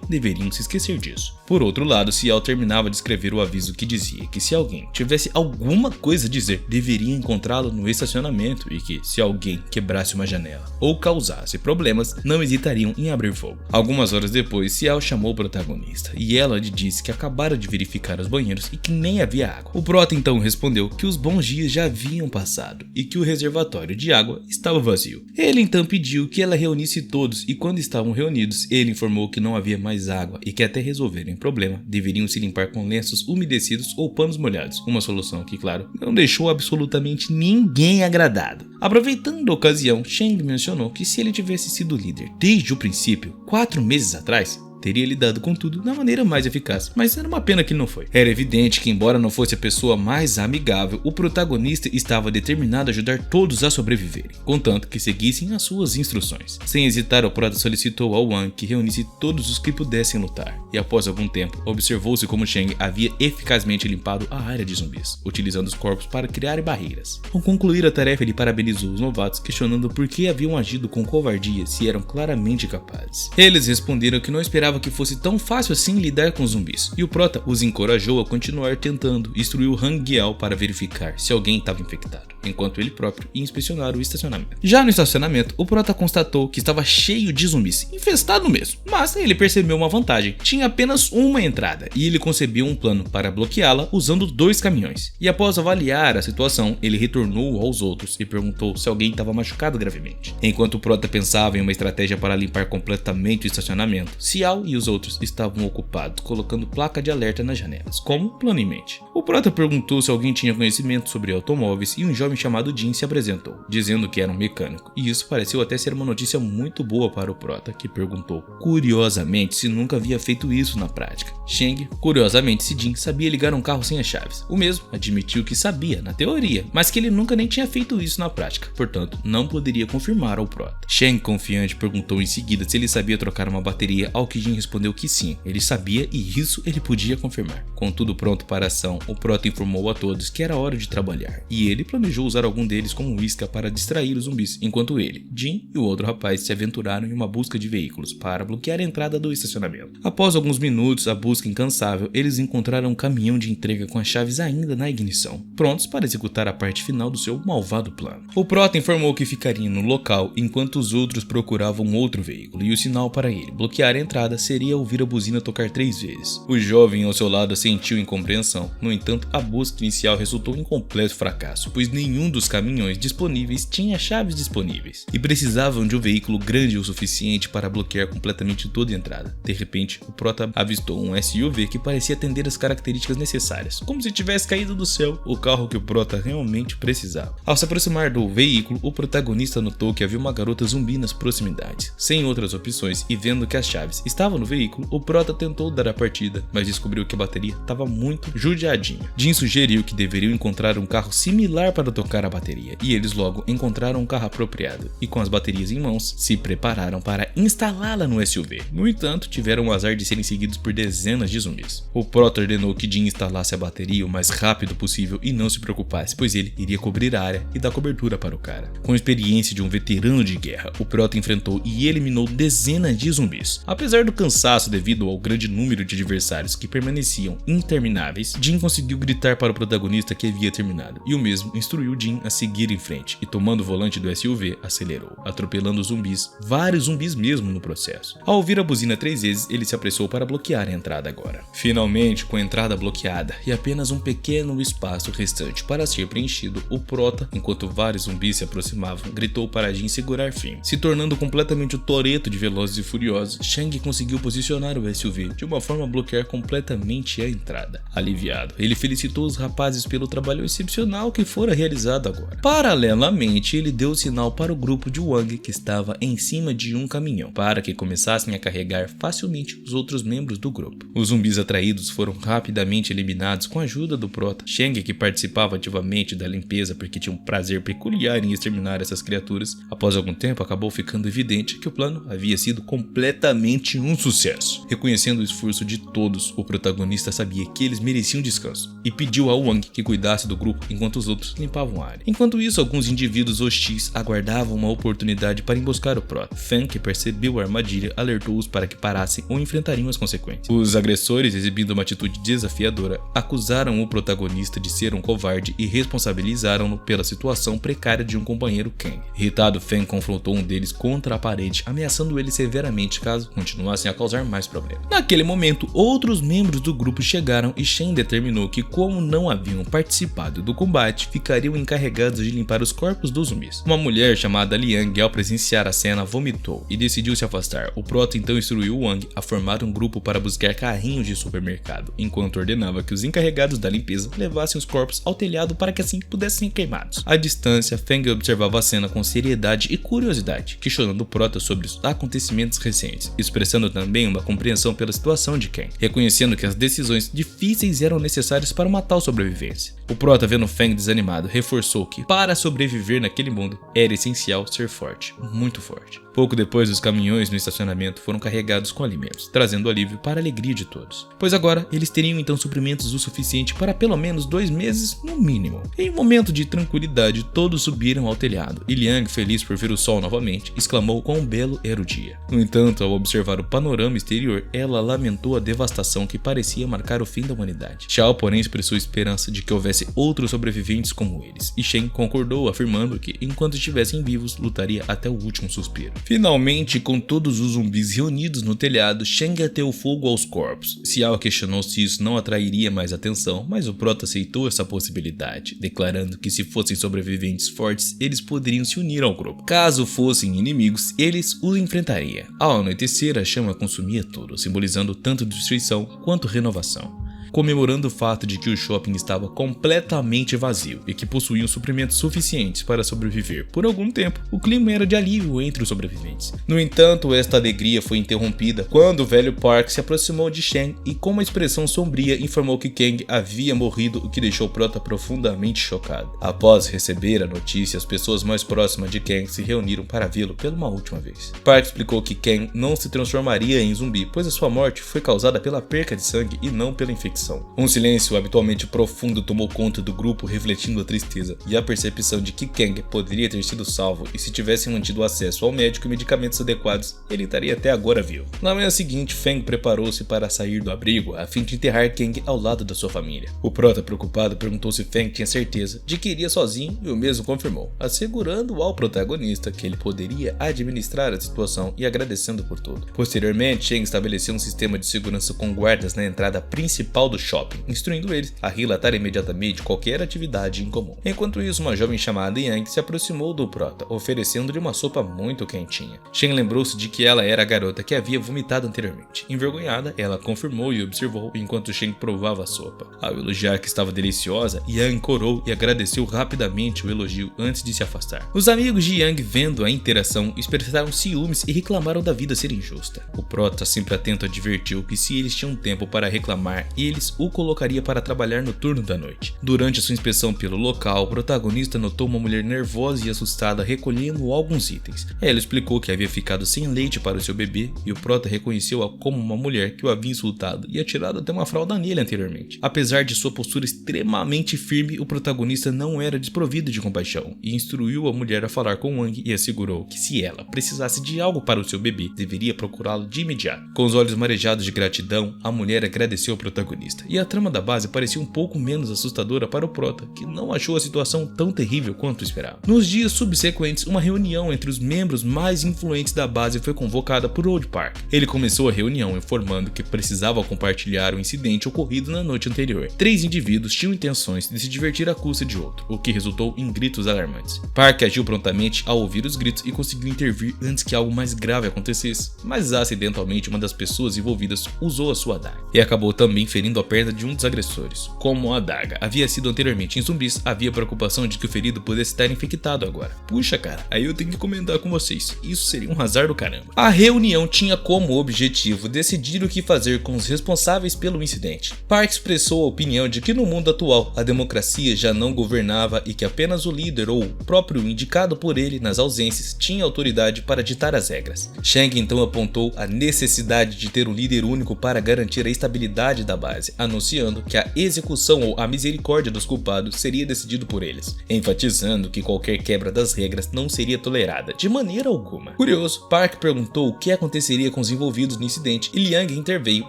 deveriam se esquecer disso. Por outro lado, Xiao terminava de escrever o aviso que dizia que se alguém tivesse alguma coisa a dizer, deveria encontrá-lo no estacionamento e que, se alguém quebrasse uma janela ou causasse problemas, não hesitariam em abrir fogo. Algumas horas depois, Xiao chamou o protagonista e ela lhe disse que acabara de verificar os banheiros e que nem havia água. O Prota então respondeu que os bons dias já haviam passado e que o reservatório de água estava vazio. Ele então pediu que ela reunisse todos e, quando estavam reunidos, ele informou que não havia mais água e que, até resolverem o problema, deveriam se limpar com lenços umedecidos ou panos molhados, uma solução que, claro, não deixou absolutamente ninguém agradado. Aproveitando a ocasião, Shang mencionou que se ele tivesse sido líder desde o princípio, 4 meses atrás, teria lidado com tudo da maneira mais eficaz, mas era uma pena que não foi. Era evidente que, embora não fosse a pessoa mais amigável, o protagonista estava determinado a ajudar todos a sobreviverem, contanto que seguissem as suas instruções. Sem hesitar, o Prota solicitou ao Wang que reunisse todos os que pudessem lutar, e após algum tempo, observou-se como Shang havia eficazmente limpado a área de zumbis, utilizando os corpos para criar barreiras. Ao concluir a tarefa, ele parabenizou os novatos, questionando por que haviam agido com covardia se eram claramente capazes. Eles responderam que não esperavam esperava que fosse tão fácil assim lidar com os zumbis, e o Prota os encorajou a continuar tentando e instruiu Han Gyal para verificar se alguém estava infectado, enquanto ele próprio ia inspecionar o estacionamento. Já no estacionamento, o Prota constatou que estava cheio de zumbis, infestado mesmo, mas ele percebeu uma vantagem: tinha apenas uma entrada, e ele concebeu um plano para bloqueá-la usando 2 caminhões. E após avaliar a situação, ele retornou aos outros e perguntou se alguém estava machucado gravemente. Enquanto o Prota pensava em uma estratégia para limpar completamente o estacionamento, Xiao e os outros estavam ocupados colocando placa de alerta nas janelas, como plano em mente. O Prota perguntou se alguém tinha conhecimento sobre automóveis e um jovem chamado Jin se apresentou, dizendo que era um mecânico, e isso pareceu até ser uma notícia muito boa para o Prota, que perguntou curiosamente se nunca havia feito isso na prática. Sheng, curiosamente, se Jin sabia ligar um carro sem as chaves. O mesmo admitiu que sabia na teoria, mas que ele nunca nem tinha feito isso na prática, portanto não poderia confirmar ao Prota. Sheng, confiante, perguntou em seguida se ele sabia trocar uma bateria, ao que Jin respondeu que sim, ele sabia e isso ele podia confirmar. Com tudo pronto para a ação, o Prota informou a todos que era hora de trabalhar, e ele planejou usar algum deles como isca para distrair os zumbis, enquanto ele, Jin e o outro rapaz se aventuraram em uma busca de veículos para bloquear a entrada do estacionamento. Após alguns minutos, a busca incansável, eles encontraram um caminhão de entrega com as chaves ainda na ignição, prontos para executar a parte final do seu malvado plano. O Prota informou que ficaria no local enquanto os outros procuravam outro veículo, e o sinal para ele bloquear a entrada seria ouvir a buzina tocar 3 vezes. O jovem ao seu lado sentiu incompreensão, no entanto a busca inicial resultou em completo fracasso, pois nenhum dos caminhões disponíveis tinha chaves disponíveis, e precisavam de um veículo grande o suficiente para bloquear completamente toda a entrada. De repente, o Prota avistou um SUV que parecia atender as características necessárias, como se tivesse caído do céu, o carro que o Prota realmente precisava. Ao se aproximar do veículo, o protagonista notou que havia uma garota zumbi nas proximidades. Sem outras opções e vendo que as chaves estavam no veículo, o Prota tentou dar a partida, mas descobriu que a bateria estava muito judiadinha. Jin sugeriu que deveriam encontrar um carro similar para tocar a bateria, e eles logo encontraram um carro apropriado, e com as baterias em mãos, se prepararam para instalá-la no SUV. No entanto, tiveram o azar de serem seguidos por dezenas de zumbis. O Prota ordenou que Jin instalasse a bateria o mais rápido possível e não se preocupasse, pois ele iria cobrir a área e dar cobertura para o cara. Com a experiência de um veterano de guerra, o Prota enfrentou e eliminou dezenas de zumbis. Apesar do cansaço devido ao grande número de adversários que permaneciam intermináveis, Jin conseguiu gritar para o protagonista que havia terminado, e o mesmo instruiu Jin a seguir em frente, e tomando o volante do SUV, acelerou, atropelando zumbis, vários zumbis mesmo no processo. Ao ouvir a buzina 3 vezes, ele se apressou para bloquear a entrada agora. Finalmente, com a entrada bloqueada e apenas um pequeno espaço restante para ser preenchido, o Prota, enquanto vários zumbis se aproximavam, gritou para Jin segurar firme. Se tornando completamente o Toretto de Velozes e Furiosos, Shang conseguiu posicionar o SUV de uma forma a bloquear completamente a entrada. Aliviado, ele felicitou os rapazes pelo trabalho excepcional que fora realizado agora. Paralelamente, ele deu o sinal para o grupo de Wang que estava em cima de um caminhão, para que começassem a carregar facilmente os outros membros do grupo. Os zumbis atraídos foram rapidamente eliminados com a ajuda do Prota. Shang, que participava ativamente da limpeza porque tinha um prazer peculiar em exterminar essas criaturas, após algum tempo acabou ficando evidente que o plano havia sido completamente um sucesso. Reconhecendo o esforço de todos, o protagonista sabia que eles mereciam descanso e pediu a Wang que cuidasse do grupo enquanto os outros limpavam a área. Enquanto isso, alguns indivíduos hostis aguardavam uma oportunidade para emboscar o Prota. Feng, que percebeu a armadilha, alertou-os para que parassem ou enfrentariam as consequências. Os agressores, exibindo uma atitude desafiadora, acusaram o protagonista de ser um covarde e responsabilizaram-no pela situação precária de um companheiro Kang. Irritado, Feng confrontou um deles contra a parede, ameaçando ele severamente caso continuassem a causar mais problemas. Naquele momento, outros membros do grupo chegaram e Shen determinou que, como não haviam participado do combate, ficariam encarregados de limpar os corpos dos zumbis. Uma mulher chamada Liang, ao presenciar a cena, vomitou e decidiu se afastar. O Prota então instruiu Wang a formar um grupo para buscar carrinhos de supermercado, enquanto ordenava que os encarregados da limpeza levassem os corpos ao telhado para que assim pudessem ser queimados. À distância, Feng observava a cena com seriedade e curiosidade, questionando o Prota sobre os acontecimentos recentes, expressando também uma compreensão pela situação de Kang, reconhecendo que as decisões difíceis eram necessárias para uma tal sobrevivência. O Prota, vendo Feng desanimado, reforçou que, para sobreviver naquele mundo, era essencial ser forte, muito forte. Pouco depois, os caminhões no estacionamento foram carregados com alimentos, trazendo alívio para a alegria de todos. Pois agora, eles teriam então suprimentos o suficiente para pelo menos 2 meses no mínimo. Em um momento de tranquilidade, todos subiram ao telhado, e Liang, feliz por ver o sol novamente, exclamou quão belo era o dia. No entanto, ao observar o panorama exterior, ela lamentou a devastação que parecia marcar o fim da humanidade. Xiao, porém, expressou esperança de que houvesse outros sobreviventes como eles, e Shen concordou, afirmando que, enquanto estivessem vivos, lutaria até o último suspiro. Finalmente, com todos os zumbis reunidos no telhado, Shang ateu fogo aos corpos. Xiao questionou se isso não atrairia mais atenção, mas o Prota aceitou essa possibilidade, declarando que se fossem sobreviventes fortes, eles poderiam se unir ao grupo. Caso fossem inimigos, eles os enfrentariam. Ao anoitecer, a chama consumia tudo, simbolizando tanto destruição quanto renovação, comemorando o fato de que o shopping estava completamente vazio e que possuíam suprimentos suficientes para sobreviver. Por algum tempo, o clima era de alívio entre os sobreviventes. No entanto, esta alegria foi interrompida quando o velho Park se aproximou de Shen e, com uma expressão sombria, informou que Kang havia morrido, o que deixou Prota profundamente chocado. Após receber a notícia, as pessoas mais próximas de Kang se reuniram para vê-lo pela uma última vez. Park explicou que Kang não se transformaria em zumbi, pois a sua morte foi causada pela perca de sangue e não pela infecção. Um silêncio habitualmente profundo tomou conta do grupo, refletindo a tristeza e a percepção de que Kang poderia ter sido salvo, e se tivessem mantido acesso ao médico e medicamentos adequados, ele estaria até agora vivo. Na manhã seguinte, Feng preparou-se para sair do abrigo a fim de enterrar Kang ao lado da sua família. O Prota, preocupado, perguntou se Feng tinha certeza de que iria sozinho, e o mesmo confirmou, assegurando ao protagonista que ele poderia administrar a situação e agradecendo por tudo. Posteriormente, Shen estabeleceu um sistema de segurança com guardas na entrada principal do shopping, instruindo eles a relatar imediatamente qualquer atividade incomum. Enquanto isso, uma jovem chamada Yang se aproximou do Prota, oferecendo-lhe uma sopa muito quentinha. Shen lembrou-se de que ela era a garota que havia vomitado anteriormente. Envergonhada, ela confirmou e observou enquanto Shen provava a sopa. Ao elogiar que estava deliciosa, Yang corou e agradeceu rapidamente o elogio antes de se afastar. Os amigos de Yang, vendo a interação, expressaram ciúmes e reclamaram da vida ser injusta. O Prota, sempre atento, advertiu que se eles tinham tempo para reclamar, eles o colocaria para trabalhar no turno da noite. Durante sua inspeção pelo local, o protagonista notou uma mulher nervosa e assustada recolhendo alguns itens. Ela explicou que havia ficado sem leite para o seu bebê, e o Prota reconheceu-a como uma mulher que o havia insultado e atirado até uma fralda nele anteriormente. Apesar de sua postura extremamente firme, o protagonista não era desprovido de compaixão e instruiu a mulher a falar com Wang, e assegurou que se ela precisasse de algo para o seu bebê, deveria procurá-lo de imediato. Com os olhos marejados de gratidão, a mulher agradeceu ao protagonista. E a trama da base parecia um pouco menos assustadora para o Prota, que não achou a situação tão terrível quanto esperava. Nos dias subsequentes, uma reunião entre os membros mais influentes da base foi convocada por Old Park. Ele começou a reunião informando que precisava compartilhar o incidente ocorrido na noite anterior. 3 indivíduos tinham intenções de se divertir à custa de outro, o que resultou em gritos alarmantes. Park agiu prontamente ao ouvir os gritos e conseguiu intervir antes que algo mais grave acontecesse, mas acidentalmente uma das pessoas envolvidas usou a sua adaga e acabou também ferindo a perna de um dos agressores. Como a adaga havia sido anteriormente em zumbis, havia preocupação de que o ferido pudesse estar infectado agora. Puxa, cara, aí eu tenho que comentar com vocês, isso seria um azar do caramba. A reunião tinha como objetivo decidir o que fazer com os responsáveis pelo incidente. Park expressou a opinião de que no mundo atual a democracia já não governava e que apenas o líder ou o próprio indicado por ele nas ausências tinha autoridade para ditar as regras. Shang então apontou a necessidade de ter um líder único para garantir a estabilidade da base, anunciando que a execução ou a misericórdia dos culpados seria decidido por eles, enfatizando que qualquer quebra das regras não seria tolerada de maneira alguma. Curioso, Park perguntou o que aconteceria com os envolvidos no incidente e Liang interveio,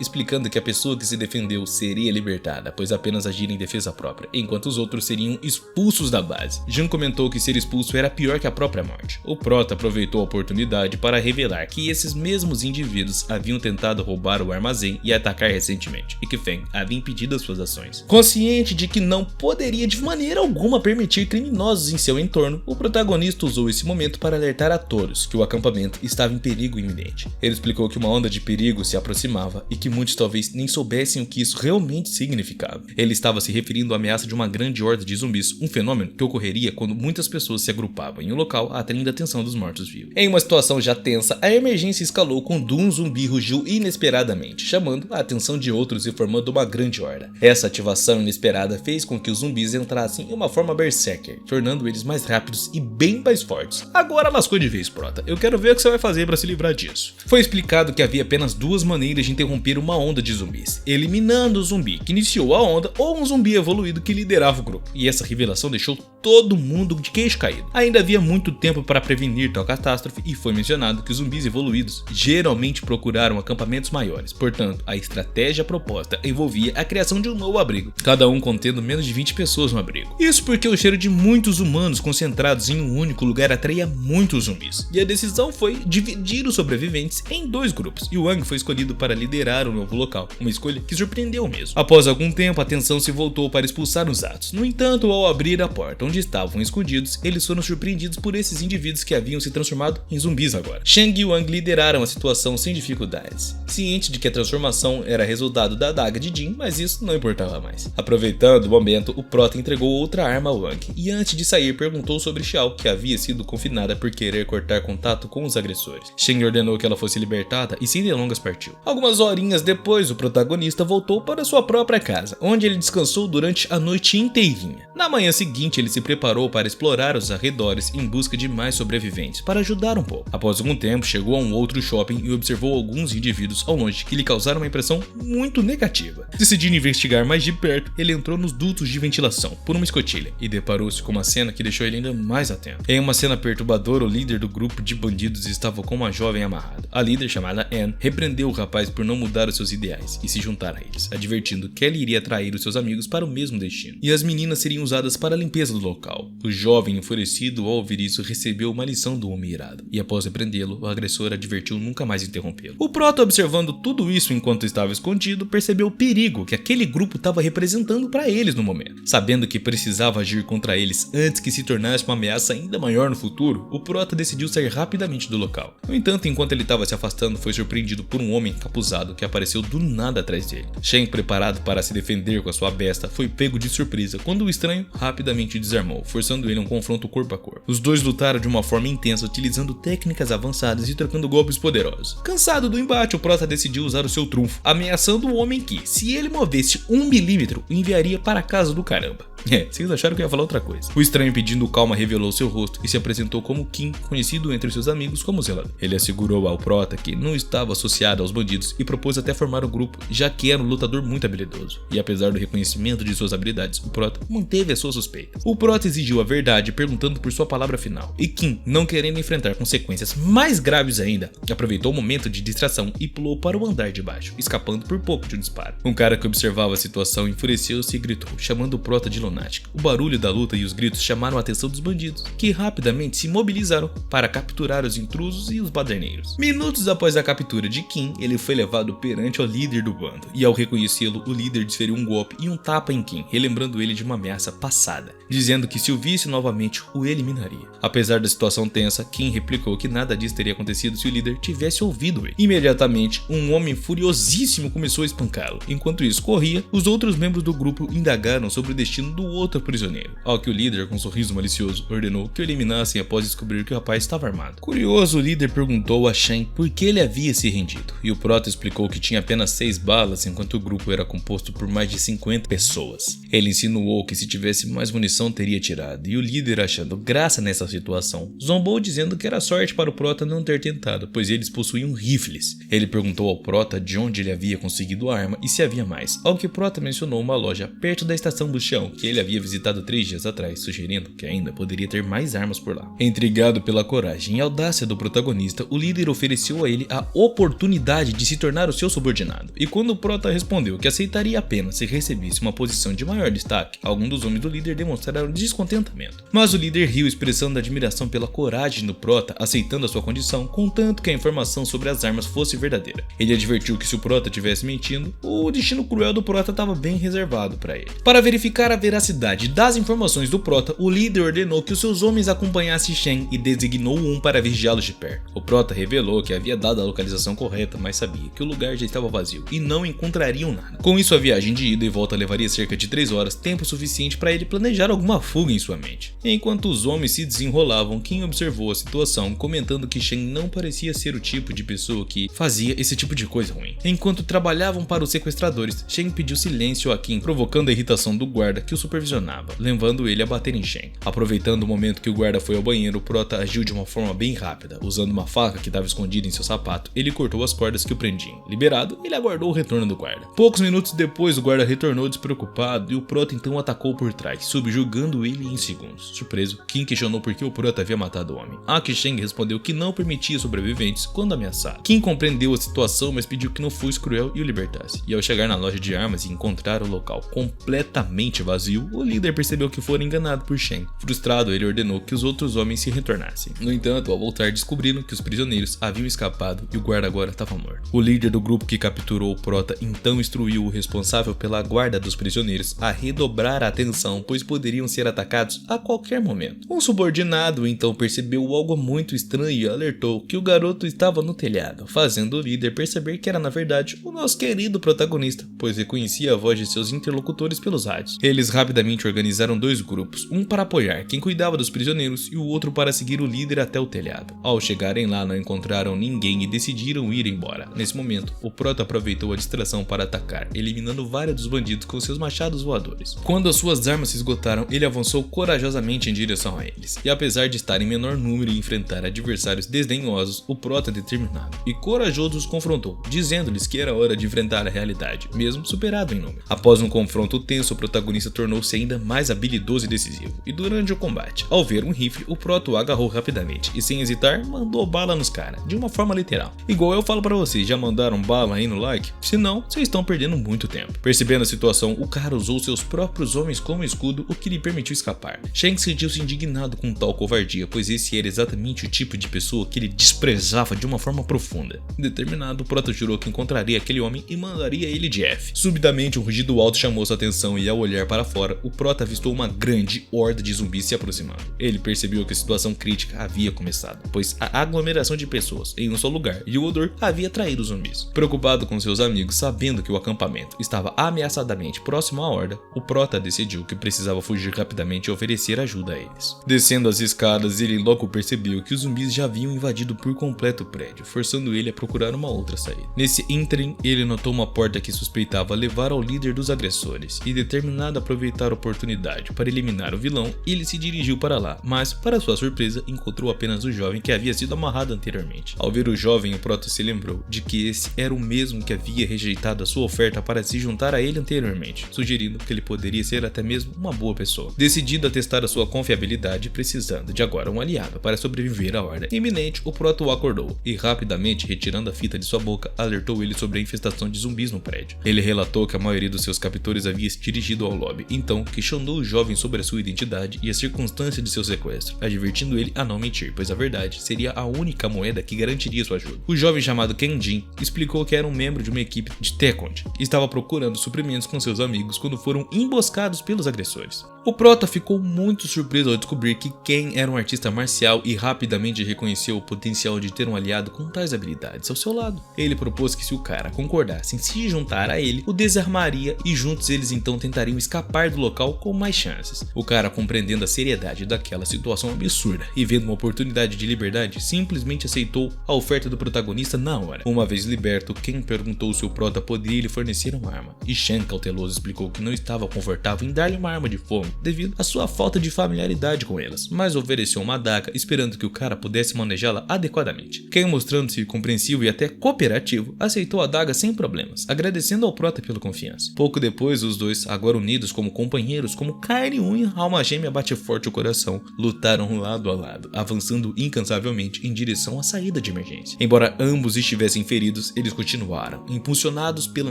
explicando que a pessoa que se defendeu seria libertada, pois apenas agiria em defesa própria, enquanto os outros seriam expulsos da base. Jun comentou que ser expulso era pior que a própria morte. O Prota aproveitou a oportunidade para revelar que esses mesmos indivíduos haviam tentado roubar o armazém e atacar recentemente, e que Feng havia impedido as suas ações. Consciente de que não poderia de maneira alguma permitir criminosos em seu entorno, o protagonista usou esse momento para alertar a todos que o acampamento estava em perigo iminente. Ele explicou que uma onda de perigo se aproximava e que muitos talvez nem soubessem o que isso realmente significava. Ele estava se referindo à ameaça de uma grande horda de zumbis, um fenômeno que ocorreria quando muitas pessoas se agrupavam em um local atraindo a atenção dos mortos-vivos. Em uma situação já tensa, a emergência escalou quando um zumbi rugiu inesperadamente, chamando a atenção de outros e formando uma grande horda. Essa ativação inesperada fez com que os zumbis entrassem em uma forma berserker, tornando eles mais rápidos e bem mais fortes. Agora lascou de vez, Prota. Eu quero ver o que você vai fazer para se livrar disso. Foi explicado que havia apenas duas maneiras de interromper uma onda de zumbis: eliminando o zumbi que iniciou a onda ou um zumbi evoluído que liderava o grupo. E essa revelação deixou todo mundo de queixo caído. Ainda havia muito tempo para prevenir tal catástrofe e foi mencionado que os zumbis evoluídos geralmente procuraram acampamentos maiores. Portanto, a estratégia proposta envolvia a criação de um novo abrigo, cada um contendo menos de 20 pessoas no abrigo. Isso porque o cheiro de muitos humanos concentrados em um único lugar atraía muitos zumbis. E a decisão foi dividir os sobreviventes em dois grupos, e Wang foi escolhido para liderar o novo local, uma escolha que surpreendeu mesmo. Após algum tempo, a atenção se voltou para expulsar os atos. No entanto, ao abrir a porta onde estavam escondidos, eles foram surpreendidos por esses indivíduos que haviam se transformado em zumbis agora. Shang e Wang lideraram a situação sem dificuldades, ciente de que a transformação era resultado da adaga de Jin, mas isso não importava mais. Aproveitando o momento, o Prota entregou outra arma a Wang e antes de sair perguntou sobre Xiao, que havia sido confinada por querer cortar contato com os agressores. Shang ordenou que ela fosse libertada e sem delongas partiu. Algumas horinhas depois, o protagonista voltou para sua própria casa, onde ele descansou durante a noite inteirinha. Na manhã seguinte, ele se preparou para explorar os arredores em busca de mais sobreviventes, para ajudar um pouco. Após algum tempo, chegou a um outro shopping e observou alguns indivíduos ao longe que lhe causaram uma impressão muito negativa. Decidindo investigar mais de perto, ele entrou nos dutos de ventilação por uma escotilha e deparou-se com uma cena que deixou ele ainda mais atento. Em uma cena perturbadora, o líder do grupo de bandidos estava com uma jovem amarrada. A líder, chamada Anne, repreendeu o rapaz por não mudar os seus ideais e se juntar a eles, advertindo que ela iria atrair os seus amigos para o mesmo destino, e as meninas seriam usadas para a limpeza do local. O jovem, enfurecido ao ouvir isso, recebeu uma lição do homem irado, e após repreendê-lo, o agressor advertiu nunca mais interrompê-lo. O Prota, observando tudo isso enquanto estava escondido, percebeu o perigo que aquele grupo estava representando para eles no momento. Sabendo que precisava agir contra eles antes que se tornasse uma ameaça ainda maior no futuro, o Prota decidiu sair rapidamente do local. No entanto, enquanto ele estava se afastando, foi surpreendido por um homem encapuzado que apareceu do nada atrás dele. Shen, preparado para se defender com a sua besta, foi pego de surpresa quando o estranho rapidamente desarmou, forçando ele a um confronto corpo a corpo. Os dois lutaram de uma forma intensa, utilizando técnicas avançadas e trocando golpes poderosos. Cansado do embate, o Prota decidiu usar o seu trunfo, ameaçando o homem que, se ele movesse 1 milímetro, o enviaria para a casa do caramba. Vocês acharam que eu ia falar outra coisa. O estranho, pedindo calma, revelou seu rosto e se apresentou como Kim, conhecido entre seus amigos como Zelador. Ele assegurou ao Prota que não estava associado aos bandidos e propôs até formar um grupo, já que era um lutador muito habilidoso. E apesar do reconhecimento de suas habilidades, o Prota manteve a sua suspeita. O Prota exigiu a verdade, perguntando por sua palavra final. E Kim, não querendo enfrentar consequências mais graves ainda, aproveitou o momento de distração e pulou para o andar de baixo, escapando por pouco de um disparo. Um cara que observava a situação enfureceu-se e gritou, chamando o Prota de lunático. O barulho da luta e os gritos chamaram a atenção dos bandidos, que rapidamente se mobilizaram para capturar os intrusos e os baderneiros. Minutos após a captura de Kim, ele foi levado perante o líder do bando, e ao reconhecê-lo, o líder desferiu um golpe e um tapa em Kim, relembrando ele de uma ameaça passada, dizendo que se o visse novamente, o eliminaria. Apesar da situação tensa, Kim replicou que nada disso teria acontecido se o líder tivesse ouvido ele. Imediatamente, um homem furiosíssimo começou a espancá-lo. Enquanto isso corria, os outros membros do grupo indagaram sobre o destino do outro prisioneiro, ao que o líder, com um sorriso malicioso, ordenou que o eliminassem após descobrir que o rapaz estava armado. Curioso, o líder perguntou a Shen por que ele havia se rendido, e o Prota explicou que tinha apenas 6 balas, enquanto o grupo era composto por mais de 50 pessoas. Ele insinuou que se tivesse mais munição teria tirado, e o líder, achando graça nessa situação, zombou dizendo que era sorte para o Prota não ter tentado, pois eles possuíam rifles. Ele perguntou ao Prota de onde ele havia conseguido a arma e se havia mais, ao que Prota mencionou uma loja perto da estação do chão que ele havia visitado 3 dias atrás, sugerindo que ainda poderia ter mais armas por lá. Intrigado pela coragem e audácia do protagonista, o líder ofereceu a ele a oportunidade de se tornar o seu subordinado, e quando o Prota respondeu que aceitaria apenas se recebesse uma posição de maior destaque, alguns dos homens do líder demonstraram descontentamento. Mas o líder riu, expressando admiração pela coragem do Prota, aceitando a sua condição, contanto que a informação sobre as armas fosse verdadeira. Ele advertiu que se o Prota tivesse mentindo, o destino cruel do Prota estava bem reservado para ele. Para verificar a veracidade das informações do Prota, o líder ordenou que os seus homens acompanhassem Shen e designou um para vigiá-los de perto. O Prota revelou que havia dado a localização correta, mas sabia que o lugar já estava vazio e não encontrariam nada. Com isso, a viagem de ida e volta levaria cerca de 3 horas, tempo suficiente para ele planejar alguma fuga em sua mente. Enquanto os homens se desenrolavam, Kim observou a situação, comentando que Shen não parecia ser o tipo de pessoa que fazia esse tipo de coisa ruim. Enquanto trabalhavam para o sequestrador frustradores, Shen pediu silêncio a Kim, provocando a irritação do guarda que o supervisionava, levando ele a bater em Shen. Aproveitando o momento que o guarda foi ao banheiro, o prota agiu de uma forma bem rápida. Usando uma faca que estava escondida em seu sapato, ele cortou as cordas que o prendiam. Liberado, ele aguardou o retorno do guarda. Poucos minutos depois, o guarda retornou despreocupado e o prota então atacou por trás, subjugando ele em segundos. Surpreso, Kim questionou por que o prota havia matado o homem. A que Shen respondeu que não permitia sobreviventes quando ameaçado. Kim compreendeu a situação, mas pediu que não fosse cruel e o libertasse. E ao chegar na loja de armas e encontrar o local completamente vazio, o líder percebeu que fora enganado por Shen. Frustrado, ele ordenou que os outros homens se retornassem. No entanto, ao voltar, descobriram que os prisioneiros haviam escapado e o guarda agora estava morto. O líder do grupo que capturou o prota então instruiu o responsável pela guarda dos prisioneiros a redobrar a atenção, pois poderiam ser atacados a qualquer momento. Um subordinado então percebeu algo muito estranho e alertou que o garoto estava no telhado, fazendo o líder perceber que era na verdade o nosso querido protagonista, pois reconhecia a voz de seus interlocutores pelos rádios. Eles rapidamente organizaram dois grupos, um para apoiar quem cuidava dos prisioneiros e o outro para seguir o líder até o telhado. Ao chegarem lá, não encontraram ninguém e decidiram ir embora. Nesse momento, o prota aproveitou a distração para atacar, eliminando vários dos bandidos com seus machados voadores. Quando as suas armas se esgotaram, ele avançou corajosamente em direção a eles. E apesar de estar em menor número e enfrentar adversários desdenhosos, o prota determinado e corajoso os confrontou, dizendo-lhes que era hora de enfrentar a realidade, mesmo superado em número. Após um confronto tenso, o protagonista tornou-se ainda mais habilidoso e decisivo. E durante o combate, ao ver um rifle, o prota o agarrou rapidamente e sem hesitar, mandou bala nos caras, de uma forma literal. Igual eu falo pra vocês, já mandaram bala aí no like? Se não, vocês estão perdendo muito tempo. Percebendo a situação, o cara usou seus próprios homens como escudo, o que lhe permitiu escapar. Shen sentiu-se indignado com tal covardia, pois esse era exatamente o tipo de pessoa que ele desprezava de uma forma profunda. Determinado, o prota jurou que encontraria aquele homem e mandaria ele de F. Subitamente, um rugido alto chamou sua atenção e ao olhar para fora, o prota avistou uma grande horda de zumbis se aproximando. Ele percebeu que a situação crítica havia começado, pois a aglomeração de pessoas em um só lugar e o odor havia atraído os zumbis. Preocupado com seus amigos, sabendo que o acampamento estava ameaçadamente próximo à horda, o prota decidiu que precisava fugir rapidamente e oferecer ajuda a eles. Descendo as escadas, ele logo percebeu que os zumbis já haviam invadido por completo o prédio, forçando ele a procurar uma outra saída. Nesse ínterim, ele notou uma porta que suspeitava levar ao líder dos agressores, e determinado a aproveitar a oportunidade para eliminar o vilão, ele se dirigiu para lá, mas, para sua surpresa, encontrou apenas o jovem que havia sido amarrado anteriormente. Ao ver o jovem, o prota se lembrou de que esse era o mesmo que havia rejeitado a sua oferta para se juntar a ele anteriormente, sugerindo que ele poderia ser até mesmo uma boa pessoa. Decidido a testar a sua confiabilidade, precisando de agora um aliado para sobreviver à ordem iminente, o prota o acordou e rapidamente, retirando a fita de sua boca, alertou ele sobre a infestação de zumbis no prédio. Ele relatou que a maioria dos seus captores havia se dirigido ao lobby, então questionou o jovem sobre a sua identidade e a circunstância de seu sequestro, advertindo ele a não mentir, pois a verdade seria a única moeda que garantiria sua ajuda. O jovem chamado Kenjin explicou que era um membro de uma equipe de Taekwondo e estava procurando suprimentos com seus amigos quando foram emboscados pelos agressores. O prota ficou muito surpreso ao descobrir que Ken era um artista marcial e rapidamente reconheceu o potencial de ter um aliado com tais habilidades ao seu lado. Ele propôs que se o cara concordasse em se juntar a ele, o desarmaria e juntos eles então tentariam escapar do local com mais chances. O cara, compreendendo a seriedade daquela situação absurda e vendo uma oportunidade de liberdade, simplesmente aceitou a oferta do protagonista na hora. Uma vez liberto, Ken perguntou se o prota poderia lhe fornecer uma arma, e Shen, cauteloso, explicou que não estava confortável em dar-lhe uma arma de fogo devido à sua falta de familiaridade com elas, mas ofereceu uma adaga esperando que o cara pudesse manejá-la adequadamente. Ken, mostrando-se compreensivo e até cooperativo, aceitou a adaga sem problemas, agradecendo ao prota pela confiança. Pouco depois, os dois, agora unidos como companheiros, como carne e unha, alma gêmea bate forte o coração, lutaram lado a lado, avançando incansavelmente em direção à saída de emergência. Embora ambos estivessem feridos, eles continuaram, impulsionados pela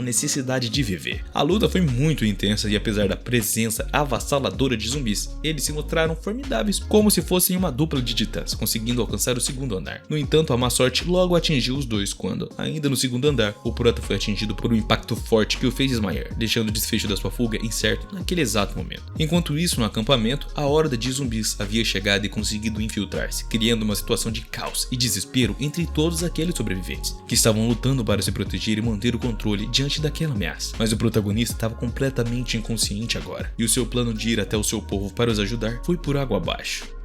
necessidade de viver. A luta foi muito intensa e apesar da presença avassaladora de zumbis, eles se mostraram formidáveis como se fossem uma dupla de titãs, conseguindo alcançar o segundo andar. No entanto, a má sorte logo atingiu os dois quando, ainda no segundo andar, o prota foi atingido por um impacto forte que o fez desmaiar, deixando o desfecho da sua fuga incerto naquele exato momento. Enquanto isso, no acampamento, a horda de zumbis havia chegado e conseguido infiltrar-se, criando uma situação de caos e desespero entre todos aqueles sobreviventes, que estavam lutando para se proteger e manter o controle diante daquela ameaça. Mas o protagonista estava completamente inconsciente agora, e o seu plano de ir até o seu povo para os ajudar foi por água abaixo.